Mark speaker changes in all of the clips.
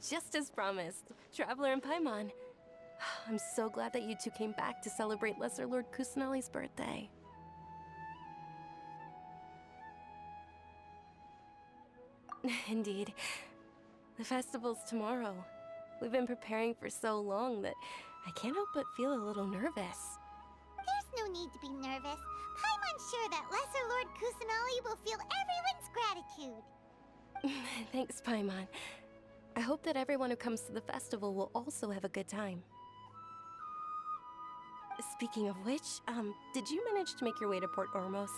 Speaker 1: Just as promised, Traveler and Paimon. I'm so glad that you two came back to celebrate Lesser Lord Kusanali's birthday. Indeed. The festival's tomorrow. We've been preparing for so long that I can't help but feel a little nervous.
Speaker 2: There's no need to be nervous. Paimon's sure that Lesser Lord Kusanali will feel everyone's gratitude.
Speaker 1: Thanks, Paimon. I hope that everyone who comes to the festival will also have a good time. Speaking of which, did you manage to make your way to Port Ormos?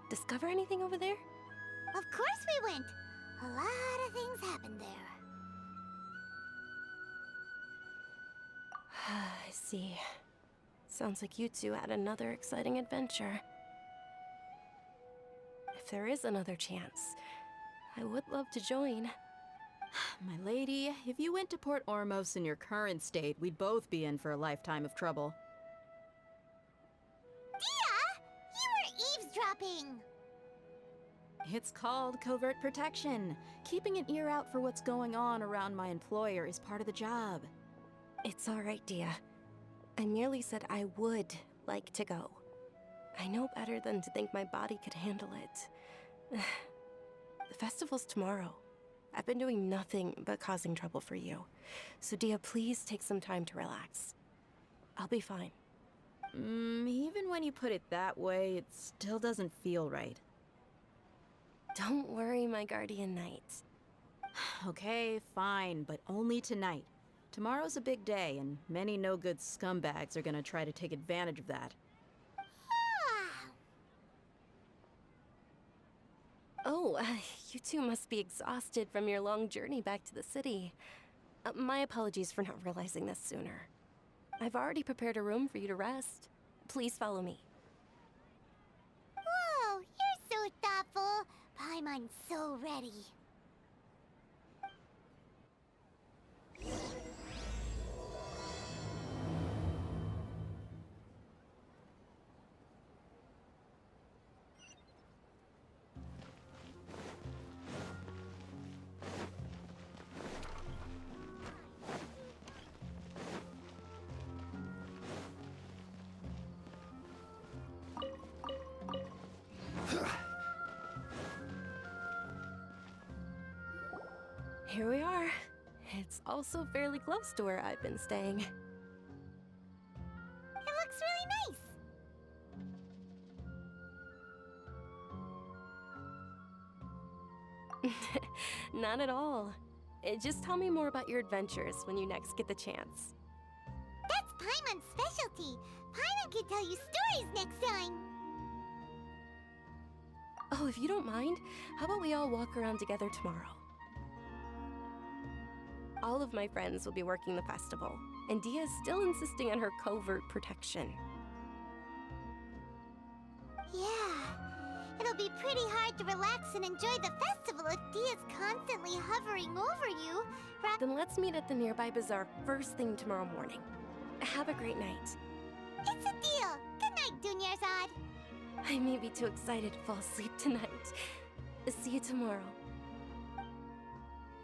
Speaker 1: Discover anything over there?
Speaker 2: Of course we went. A lot of things happened there.
Speaker 1: I see. Sounds like you two had another exciting adventure. If there is another chance, I would love to join.
Speaker 3: My lady, if you went to Port Ormos in your current state, we'd both be in for a lifetime of trouble.
Speaker 2: Dia! You were eavesdropping!
Speaker 3: It's called covert protection. Keeping an ear out for what's going on around my employer is part of the job.
Speaker 1: It's all right, Dia. I merely said I would like to go. I know better than to think my body could handle it. The festival's tomorrow. I've been doing nothing but causing trouble for you. So Dia, please take some time to relax. I'll be fine.
Speaker 3: Even when you put it that way, it still doesn't feel right.
Speaker 1: Don't worry, my guardian knight.
Speaker 3: Okay, fine, but only tonight. Tomorrow's a big day, and many no-good scumbags are gonna try to take advantage of that.
Speaker 1: Oh, you two must be exhausted from your long journey back to the city. My apologies for not realizing this sooner. I've already prepared a room for you to rest. Please follow me.
Speaker 2: Whoa, you're so thoughtful. Paimon's so ready.
Speaker 1: Here we are. It's also fairly close to where I've been staying.
Speaker 2: It looks really nice.
Speaker 1: Not at all. Just tell me more about your adventures when you next get the chance.
Speaker 2: That's Paimon's specialty. Paimon can tell you stories next time.
Speaker 1: Oh, if you don't mind, how about we all walk around together tomorrow? All of my friends will be working the festival, and Dia is still insisting on her covert protection.
Speaker 2: Yeah, it'll be pretty hard to relax and enjoy the festival if Dia's constantly hovering over you.
Speaker 1: Then let's meet at the nearby bazaar first thing tomorrow morning. Have a great night.
Speaker 2: It's a deal. Good night, Dunyarzad.
Speaker 1: I may be too excited to fall asleep tonight. See you tomorrow.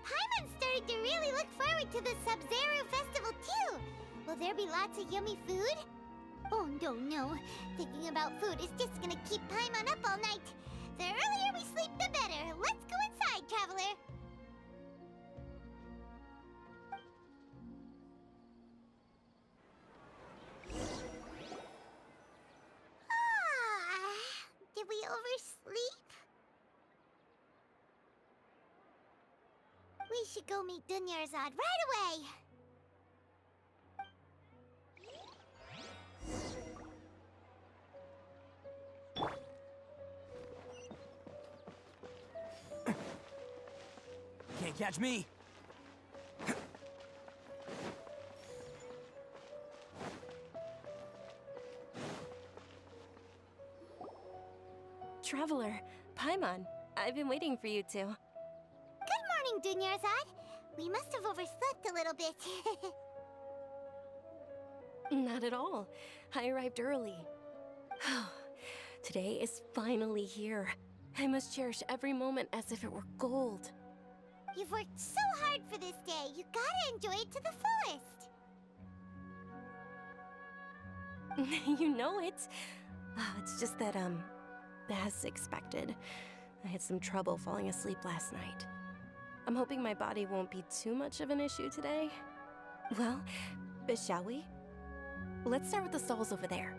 Speaker 2: Paimon started to really look forward to the Sabzeruz festival too. Will there be lots of yummy food? Oh no. Thinking about food is just gonna keep Paimon up all night. The earlier we sleep, the better. Let's go inside, traveler. Did we oversleep? We should go meet Dunyarzad right away.
Speaker 4: Can't catch me.
Speaker 1: Traveler, Paimon, I've been waiting for you two.
Speaker 2: Good morning, Dunyarzad. We must have overslept a little bit.
Speaker 1: Not at all. I arrived early. Today is finally here. I must cherish every moment as if it were gold.
Speaker 2: You've worked so hard for this day. You gotta enjoy it to the fullest.
Speaker 1: You know it. It's just that, as expected, I had some trouble falling asleep last night. I'm hoping my body won't be too much of an issue today. Well, shall we? Let's start with the stalls over there.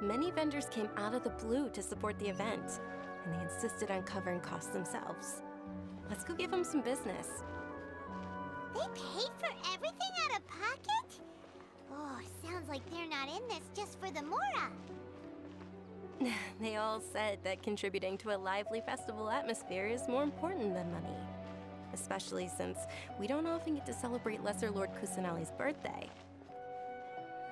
Speaker 1: Many vendors came out of the blue to support the event, and they insisted on covering costs themselves. Let's go give them some business.
Speaker 2: They paid for everything out of pocket? Oh, sounds like they're not in this just for the Mora.
Speaker 1: They all said that contributing to a lively festival atmosphere is more important than money. Especially since we don't often get to celebrate Lesser Lord Kusanali's birthday.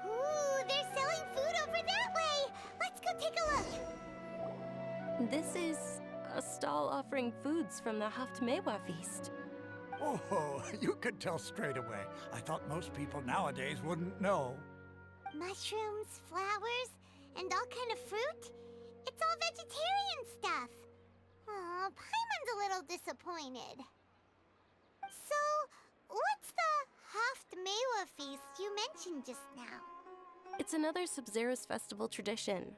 Speaker 2: Ooh, they're selling food over that way! Let's go take a look!
Speaker 1: This is a stall offering foods from the Haftmewa feast.
Speaker 4: Oh, you could tell straight away. I thought most people nowadays wouldn't know.
Speaker 2: Mushrooms, flowers, and all kind of fruit? It's all vegetarian stuff. Aw, Paimon's a little disappointed. So, what's the Haftmewa feast you mentioned just now?
Speaker 1: It's another Sabzeruz festival tradition.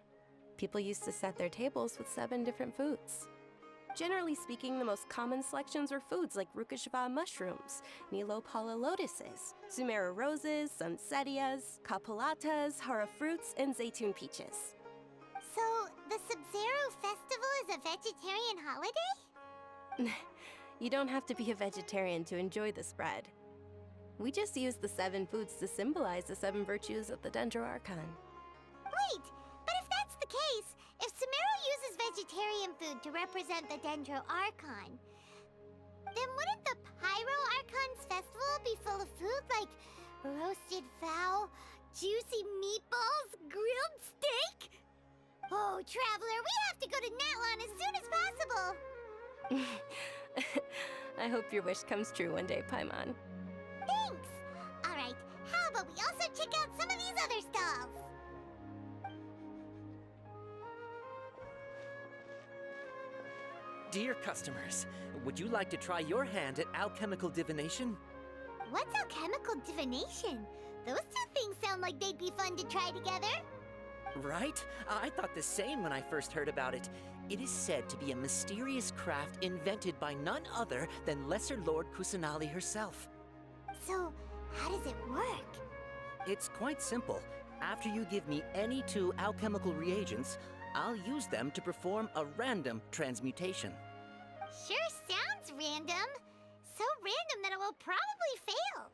Speaker 1: People used to set their tables with 7 different foods. Generally speaking, the most common selections were foods like Rukashva mushrooms, Nilopala lotuses, Sumeru roses, Sunsetias, Kapulatas, Hara fruits, and Zaytun peaches.
Speaker 2: So, the Sabzeruz festival is a vegetarian holiday?
Speaker 1: You don't have to be a vegetarian to enjoy the spread. We just use the 7 foods to symbolize the 7 virtues of the Dendro Archon.
Speaker 2: Wait, but if that's the case, if Sumeru uses vegetarian food to represent the Dendro Archon, then wouldn't the Pyro Archon's festival be full of food like roasted fowl, juicy meatballs, grilled steak? Oh, Traveler, we have to go to Natlan as soon as possible!
Speaker 1: I hope your wish comes true one day, Paimon.
Speaker 2: Thanks! Alright, how about we also check out some of these other stalls?
Speaker 5: Dear customers, would you like to try your hand at alchemical divination?
Speaker 2: What's alchemical divination? Those two things sound like they'd be fun to try together.
Speaker 5: Right? I thought the same when I first heard about it. It is said to be a mysterious craft invented by none other than Lesser Lord Kusanali herself.
Speaker 2: So, how does it work?
Speaker 5: It's quite simple. After you give me any 2 alchemical reagents, I'll use them to perform a random transmutation.
Speaker 2: Sure sounds random. So random that it will probably fail.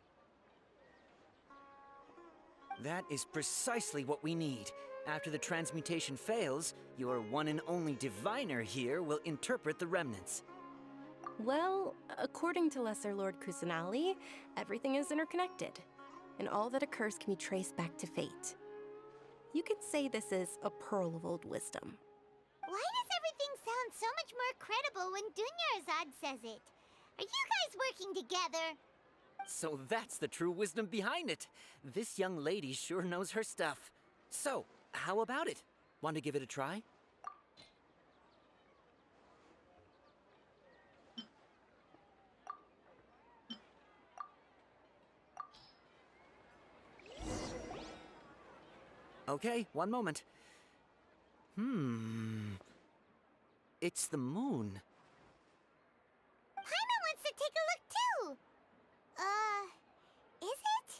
Speaker 5: That is precisely what we need. After the transmutation fails, your one and only diviner here will interpret the remnants.
Speaker 1: Well, according to Lesser Lord Kusanali, everything is interconnected, and all that occurs can be traced back to fate. You could say this is a pearl of old wisdom.
Speaker 2: Why does everything sound so much more credible when Dunyarzad says it? Are you guys working together?
Speaker 5: So that's the true wisdom behind it. This young lady sure knows her stuff. So, how about it? Want to give it a try? Okay, one moment. It's the moon.
Speaker 2: Paimon wants to take a look too! Is it?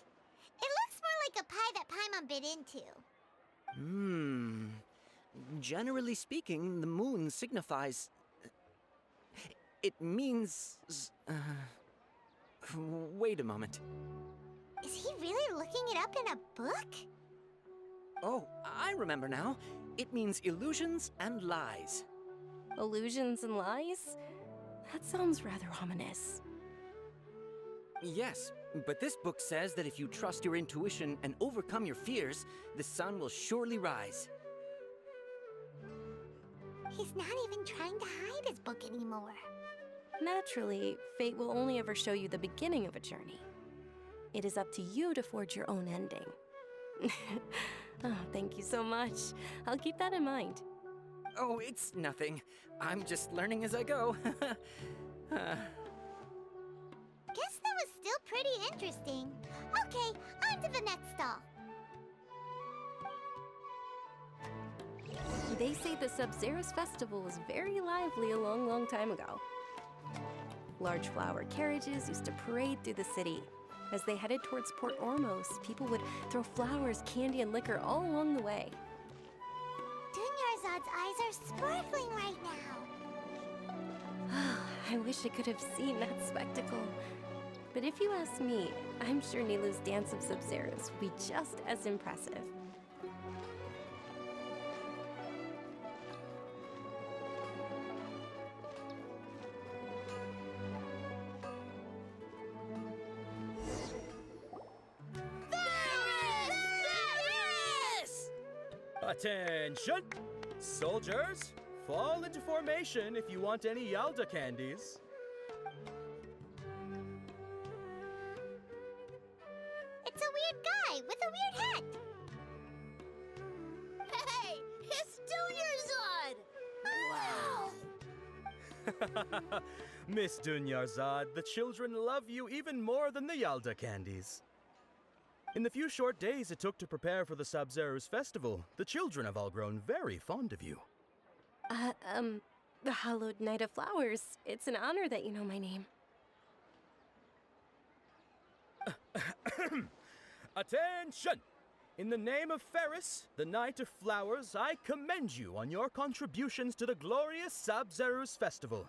Speaker 2: It looks more like a pie that Paimon bit into.
Speaker 5: Generally speaking, the moon signifies... It means... Wait a moment.
Speaker 2: Is he really looking it up in a book?
Speaker 5: Oh, I remember now. It means illusions and lies.
Speaker 1: Illusions and lies? That sounds rather ominous.
Speaker 5: Yes, But this book says that if you trust your intuition and overcome your fears, the sun will surely rise.
Speaker 2: He's not even trying to hide his book anymore.
Speaker 1: Naturally, fate will only ever show you the beginning of a journey. It is up to you to forge your own ending. Oh, thank you so much. I'll keep that in mind.
Speaker 5: Oh, it's nothing. I'm just learning as I go.
Speaker 2: Guess that was still pretty interesting. Okay, on to the next stall.
Speaker 1: They say the Sabzeruz festival was very lively a long, long time ago. Large flower carriages used to parade through the city. As they headed towards Port Ormos, people would throw flowers, candy, and liquor all along the way.
Speaker 2: Dunyarzad's eyes are sparkling right now.
Speaker 1: I wish I could have seen that spectacle. But if you ask me, I'm sure Nilu's dance of Sabzeruz will be just as impressive.
Speaker 6: Attention! Soldiers, fall into formation if you want any Yalda candies.
Speaker 2: It's a weird guy with a weird hat. Hey, it's Dunyarzad! Wow!
Speaker 6: Miss Dunyarzad, the children love you even more than the Yalda candies. In the few short days it took to prepare for the Sabzeruz festival, the children have all grown very fond of you.
Speaker 1: The Hallowed Knight of Flowers. It's an honor that you know my name.
Speaker 6: Attention! In the name of Ferris, the Knight of Flowers, I commend you on your contributions to the glorious Sabzeruz festival.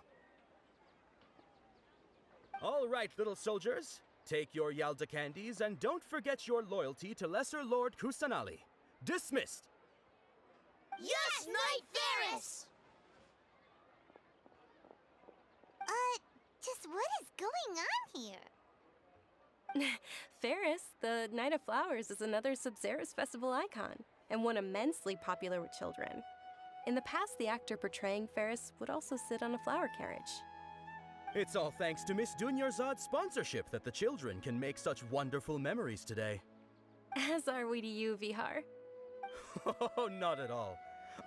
Speaker 6: All right, little soldiers. Take your Yalda candies and don't forget your loyalty to Lesser Lord Kusanali. Dismissed!
Speaker 2: Yes, Knight Ferris! Just what is going on here?
Speaker 1: Ferris, the Knight of Flowers, is another Sabzeruz festival icon, and one immensely popular with children. In the past, the actor portraying Ferris would also sit on a flower carriage.
Speaker 6: It's all thanks to Miss Dunyarzad's sponsorship that the children can make such wonderful memories today.
Speaker 1: As are we to you, Vihar.
Speaker 6: Oh, not at all.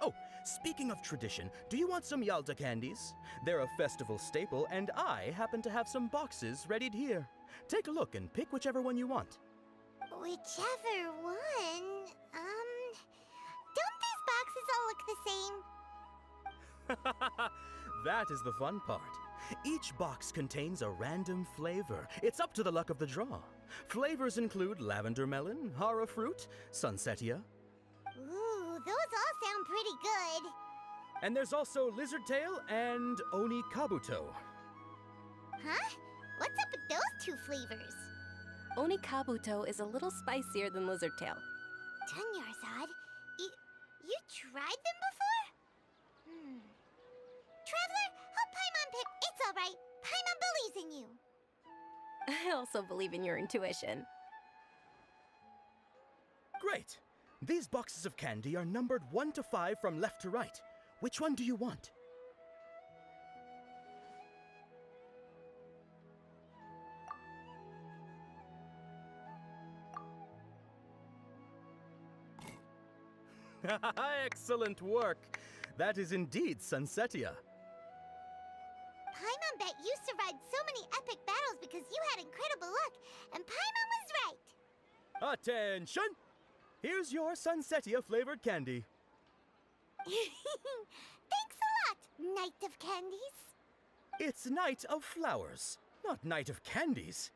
Speaker 6: Oh, speaking of tradition, do you want some Yalda candies? They're a festival staple, and I happen to have some boxes readied here. Take a look and pick whichever one you want.
Speaker 2: Whichever one, don't these boxes all look the same?
Speaker 6: That is the fun part. Each box contains a random flavor. It's up to the luck of the draw. Flavors include lavender melon, hara fruit, sunsetia.
Speaker 2: Ooh, those all sound pretty good.
Speaker 6: And there's also lizard tail and oni kabuto.
Speaker 2: Huh? What's up with those two flavors?
Speaker 1: Oni Kabuto is a little spicier than Lizard Tail.
Speaker 2: Dunyarzad, you tried them before? Traveler, help Paimon pick. It's all right. Paimon believes in you.
Speaker 1: I also believe in your intuition.
Speaker 6: Great! These boxes of candy are numbered 1 to 5 from left to right. Which one do you want? Excellent work! That is indeed sunsetia.
Speaker 2: Paimon bet you survived so many epic battles because you had incredible luck, and Paimon was right.
Speaker 6: Attention! Here's your sunsetia flavored candy.
Speaker 2: Thanks a lot, Knight of Candies.
Speaker 6: It's Knight of Flowers, not Knight of Candies.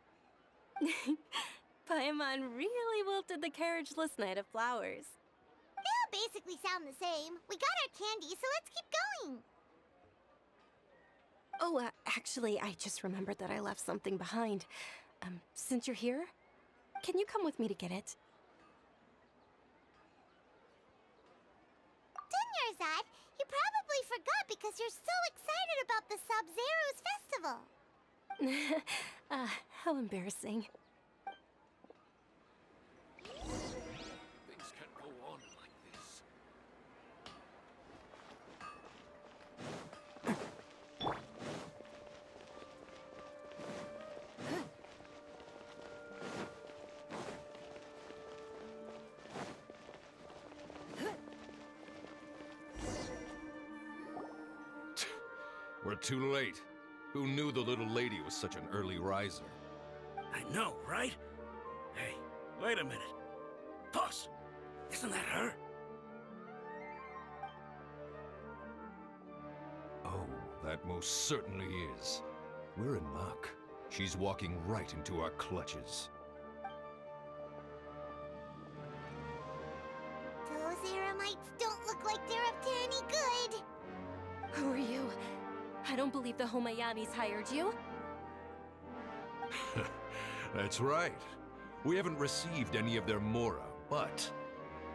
Speaker 1: Paimon really wilted the carriageless Knight of Flowers.
Speaker 2: They all basically sound the same. We got our candy, so let's keep going.
Speaker 1: Oh, actually, I just remembered that I left something behind. Since you're here, can you come with me to get it?
Speaker 2: Dunyarzad, you probably forgot because you're so excited about the Sabzeruz festival.
Speaker 1: How embarrassing.
Speaker 7: We're too late. Who knew the little lady was such an early riser?
Speaker 8: I know, right? Hey, wait a minute. Pause. Isn't that her?
Speaker 7: Oh, that most certainly is. We're in luck. She's walking right into our clutches.
Speaker 2: Those Eremites don't look like they're up to any good.
Speaker 1: Who are you? I don't believe the Homayanis hired you.
Speaker 7: That's right. We haven't received any of their mora, but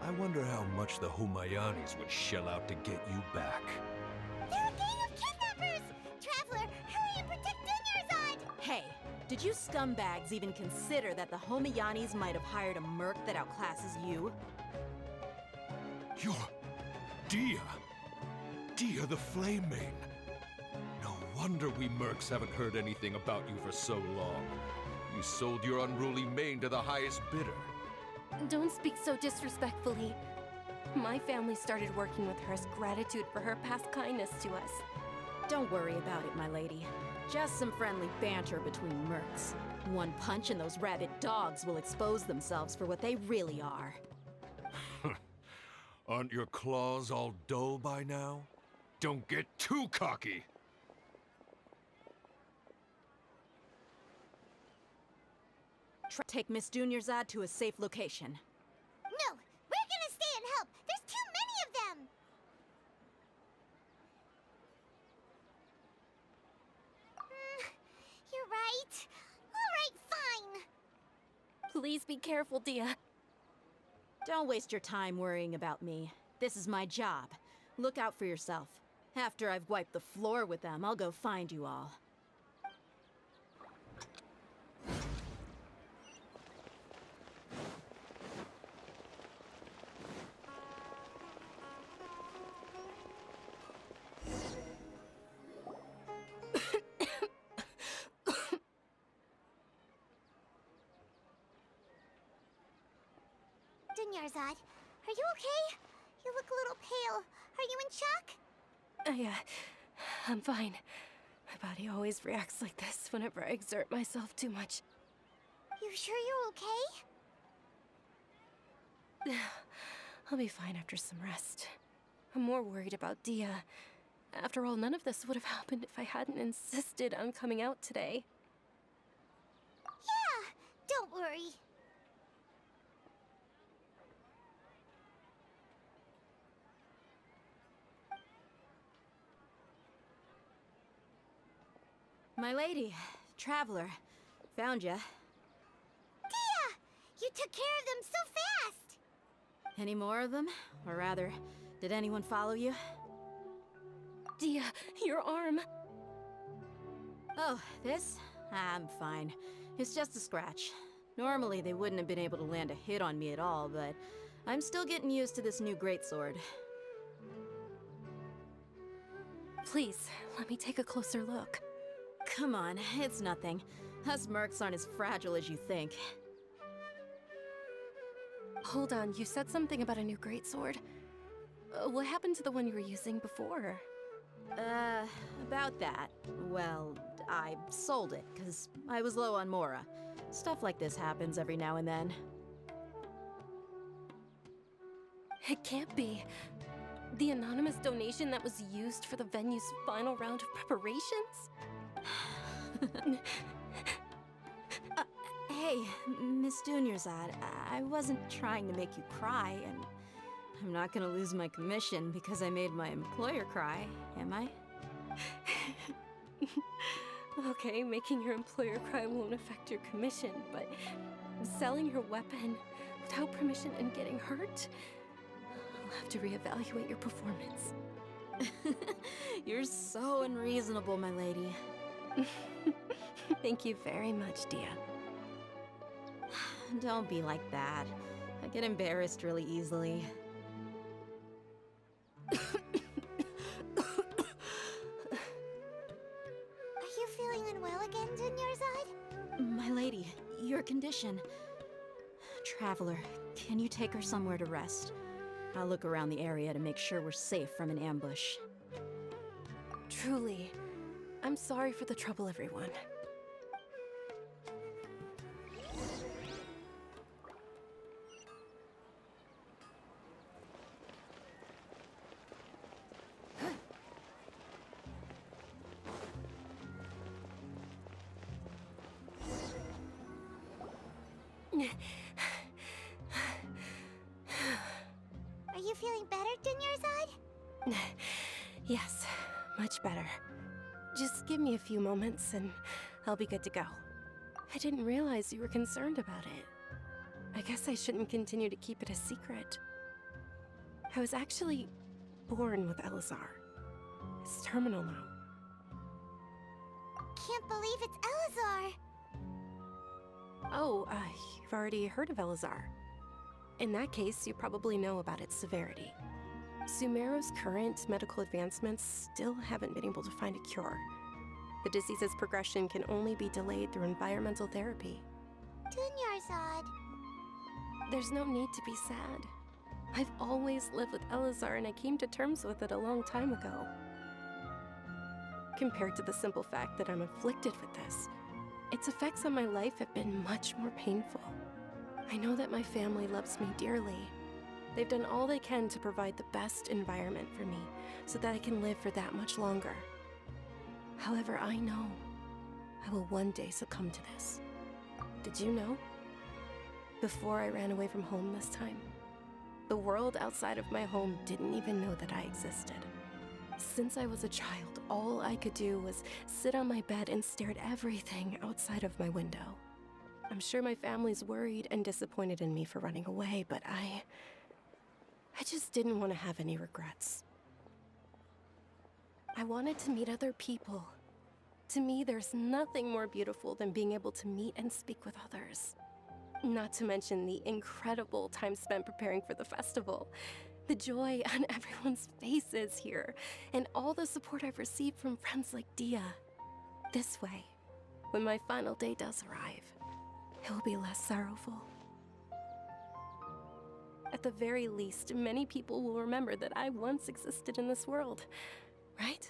Speaker 7: I wonder how much the Homayanis would shell out to get you back.
Speaker 2: They're a gang of kidnappers! Traveler, hurry and protect Dunyarzad!
Speaker 3: Hey, did you scumbags even consider that the Homayanis might have hired a merc that outclasses you?
Speaker 7: You're... Dia! Dia the Flame Main! No wonder we mercs haven't heard anything about you for so long. You sold your unruly mane to the highest bidder.
Speaker 1: Don't speak so disrespectfully. My family started working with her as gratitude for her past kindness to us.
Speaker 3: Don't worry about it, my lady. Just some friendly banter between mercs. One punch and those rabid dogs will expose themselves for what they really are.
Speaker 7: Aren't your claws all dull by now? Don't get too cocky!
Speaker 3: Take Miss Dunyarzad to a safe location.
Speaker 2: No, we're gonna stay and help. There's too many of them. You're right. All right, fine.
Speaker 1: Please be careful, Dia.
Speaker 3: Don't waste your time worrying about me. This is my job. Look out for yourself. After I've wiped the floor with them, I'll go find you all.
Speaker 2: Dunyarzad, are you okay? You look a little pale. Are you in shock?
Speaker 1: I'm fine. My body always reacts like this whenever I exert myself too much.
Speaker 2: You sure you're okay?
Speaker 1: I'll be fine after some rest. I'm more worried about Dia. After all, none of this would have happened if I hadn't insisted on coming out today.
Speaker 2: Yeah, don't worry.
Speaker 3: My lady, traveler, found ya.
Speaker 2: Dia! You took care of them so fast!
Speaker 3: Any more of them? Or rather, did anyone follow you?
Speaker 1: Dia, your arm.
Speaker 3: Oh, this? I'm fine. It's just a scratch. Normally, they wouldn't have been able to land a hit on me at all, but I'm still getting used to this new greatsword.
Speaker 1: Please, let me take a closer look.
Speaker 3: Come on, it's nothing. Us mercs aren't as fragile as you think.
Speaker 1: Hold on, you said something about a new greatsword. What happened to the one you were using before?
Speaker 3: About that. Well, I sold it, because I was low on mora. Stuff like this happens every now and then.
Speaker 1: It can't be. The anonymous donation that was used for the venue's final round of preparations?
Speaker 3: Hey, Miss Dunyarzad, I wasn't trying to make you cry, and I'm not gonna lose my commission because I made my employer cry, am I?
Speaker 1: Okay, making your employer cry won't affect your commission, but selling your weapon without permission and getting hurt? I'll have to reevaluate your performance.
Speaker 3: You're so unreasonable, my lady.
Speaker 1: Thank you very much, Dia.
Speaker 3: Don't be like that. I get embarrassed really easily.
Speaker 2: Are you feeling unwell again, Dunyarzad?
Speaker 3: My lady, your condition. Traveler, can you take her somewhere to rest? I'll look around the area to make sure we're safe from an ambush.
Speaker 1: Truly, I'm sorry for the trouble, everyone.
Speaker 2: Are you feeling better, Dunyarzad?
Speaker 1: Yes, much better. Just give me a few moments and I'll be good to go. I didn't realize you were concerned about it. I guess I shouldn't continue to keep it a secret. I was actually born with Elazar. It's terminal now.
Speaker 2: Can't believe it's Elazar.
Speaker 1: Oh, you've already heard of Elazar. In that case, you probably know about its severity. Sumeru's current medical advancements still haven't been able to find a cure. The disease's progression can only be delayed through environmental therapy.
Speaker 2: Dunyarzad.
Speaker 1: There's no need to be sad. I've always lived with Elazar and I came to terms with it a long time ago. Compared to the simple fact that I'm afflicted with this, its effects on my life have been much more painful. I know that my family loves me dearly. They've done all they can to provide the best environment for me so that I can live for that much longer. However, I know I will one day succumb to this. Did you know? Before I ran away from home this time, the world outside of my home didn't even know that I existed. Since I was a child, all I could do was sit on my bed and stare at everything outside of my window. I'm sure my family's worried and disappointed in me for running away, but I just didn't want to have any regrets. I wanted to meet other people. To me, there's nothing more beautiful than being able to meet and speak with others. Not to mention the incredible time spent preparing for the festival. The joy on everyone's faces here, and all the support I've received from friends like Dia. This way, when my final day does arrive, it will be less sorrowful. At the very least, many people will remember that I once existed in this world, right?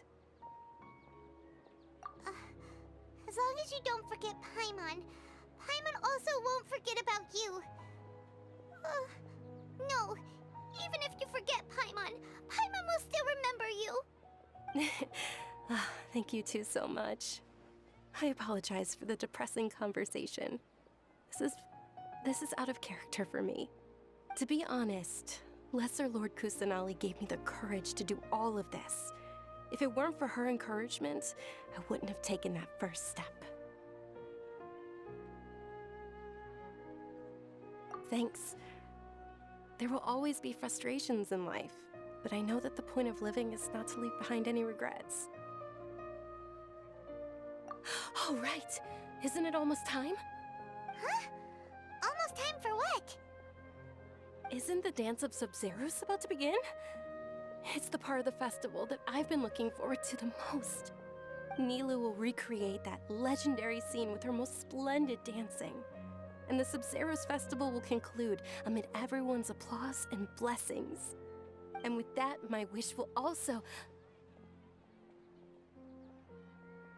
Speaker 2: As long as you don't forget Paimon, Paimon also won't forget about you. No, even if you forget Paimon, Paimon will still remember you.
Speaker 1: Thank you two so much. I apologize for the depressing conversation. This is out of character for me. To be honest, Lesser Lord Kusanali gave me the courage to do all of this. If it weren't for her encouragement, I wouldn't have taken that first step. Thanks. There will always be frustrations in life, but I know that the point of living is not to leave behind any regrets. Oh, right! Isn't it almost time?
Speaker 2: Huh? Almost time for what?
Speaker 1: Isn't the Dance of Sabzeruz about to begin? It's the part of the festival that I've been looking forward to the most. Nilu will recreate that legendary scene with her most splendid dancing. And the Sabzeruz festival will conclude amid everyone's applause and blessings. And with that, my wish will also...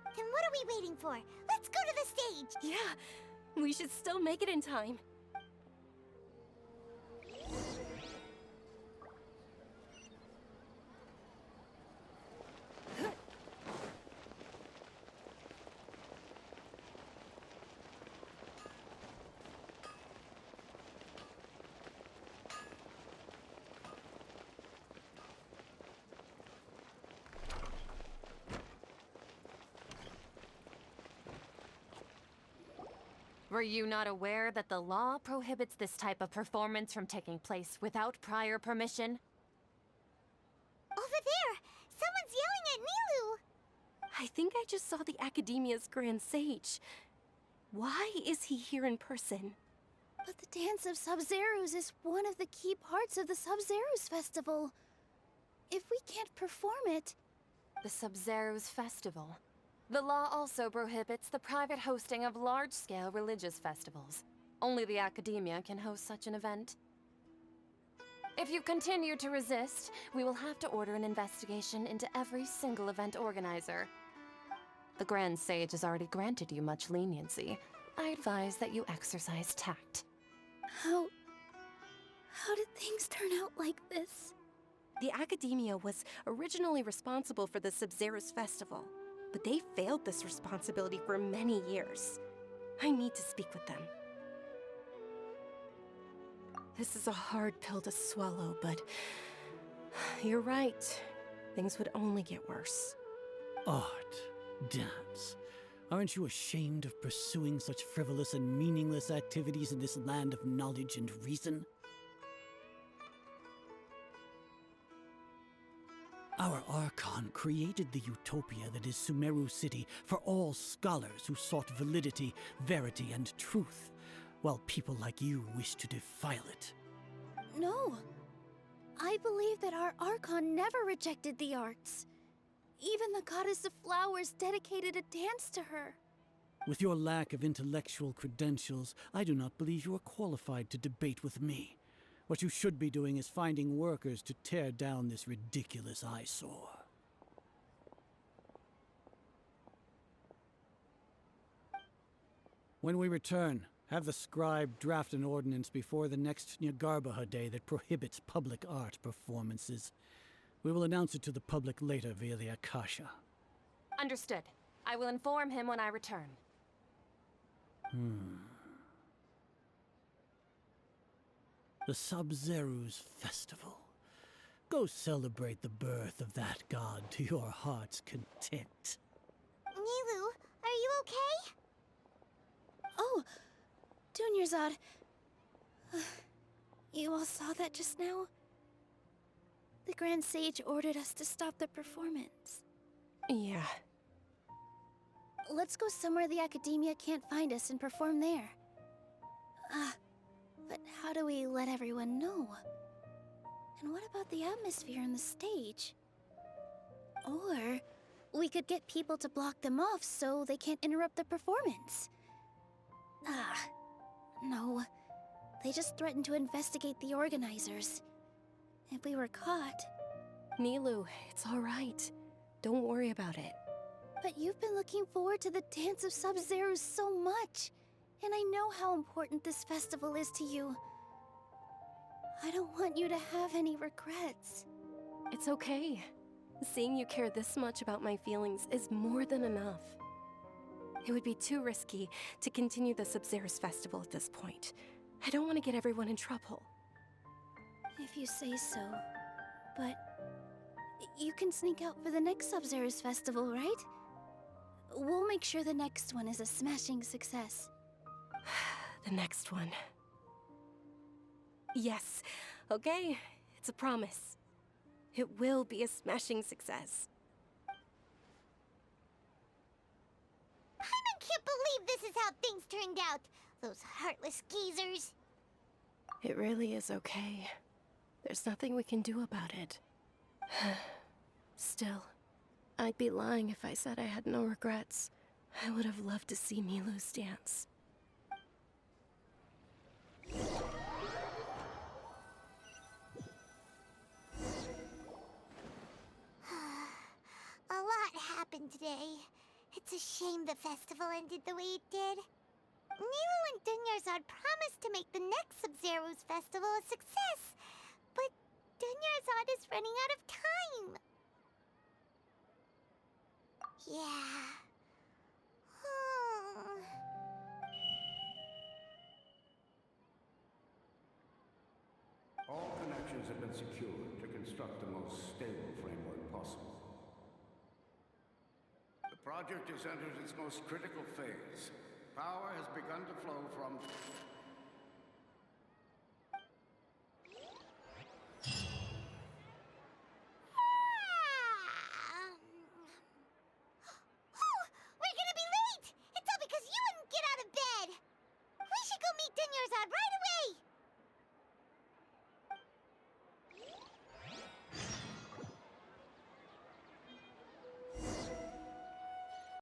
Speaker 2: Then what are we waiting for? Let's go to the stage!
Speaker 1: Yeah, we should still make it in time.
Speaker 9: Were you not aware that the law prohibits this type of performance from taking place without prior permission?
Speaker 2: Over there! Someone's yelling at Nilu!
Speaker 1: I think I just saw the Academia's Grand Sage. Why is he here in person?
Speaker 10: But the Dance of Sabzeruz is one of the key parts of the Sabzeruz Festival. If we can't perform it...
Speaker 9: The Sabzeruz Festival. The law also prohibits the private hosting of large-scale religious festivals. Only the Academia can host such an event. If you continue to resist, we will have to order an investigation into every single event organizer. The Grand Sage has already granted you much leniency. I advise that you exercise tact.
Speaker 10: How did things turn out like this?
Speaker 1: The Academia was originally responsible for the Sabzeruz festival, but they failed this responsibility for many years. I need to speak with them. This is a hard pill to swallow, but you're right. Things would only get worse.
Speaker 11: Art, dance. Aren't you ashamed of pursuing such frivolous and meaningless activities in this land of knowledge and reason? Our Archon created the utopia that is Sumeru City for all scholars who sought validity, verity, and truth, while people like you wish to defile it.
Speaker 10: No. I believe that our Archon never rejected the arts. Even the goddess of flowers dedicated a dance to her.
Speaker 11: With your lack of intellectual credentials, I do not believe you are qualified to debate with me. What you should be doing is finding workers to tear down this ridiculous eyesore. When we return, have the scribe draft an ordinance before the next Nyargarbaha Day that prohibits public art performances. We will announce it to the public later via the Akasha.
Speaker 9: Understood. I will inform him when I return.
Speaker 11: The Sabzeruz Festival. Go celebrate the birth of that god to your heart's content.
Speaker 2: Nilu, are you okay?
Speaker 10: Oh, Dunyarzad. You all saw that just now? The Grand Sage ordered us to stop the performance.
Speaker 1: Yeah.
Speaker 10: Let's go somewhere the Academia can't find us and perform there. But how do we let everyone know? And what about the atmosphere on the stage? Or we could get people to block them off so they can't interrupt the performance. No. They just threatened to investigate the organizers. If we were caught...
Speaker 1: Nilu, it's all right. Don't worry about it.
Speaker 10: But you've been looking forward to the Dance of Sabzeruz so much. And I know how important this festival is to you. I don't want you to have any regrets.
Speaker 1: It's okay. Seeing you care this much about my feelings is more than enough. It would be too risky to continue the Sabzeruz festival at this point. I don't want to get everyone in trouble.
Speaker 10: If you say so. But you can sneak out for the next Sabzeruz festival, right? We'll make sure the next one is a smashing success.
Speaker 1: The next one. Yes. Okay. It's a promise. It will be a smashing success.
Speaker 2: I can't believe this is how things turned out. Those heartless geezers.
Speaker 1: It really is okay. There's nothing we can do about it. Still, I'd be lying if I said I had no regrets. I would have loved to see Milu's dance.
Speaker 2: A lot happened today. It's a shame the festival ended the way it did. Nilu and Dunyarzad promised to make the next Sabzeruz festival a success, but Dunyarzad is running out of time. Yeah.
Speaker 12: All connections have been secured to construct the most stable framework possible. The project has entered its most critical phase. Power has begun to flow from...
Speaker 2: We're gonna be late! It's all because you wouldn't get out of bed! We should go meet Dunyarzad right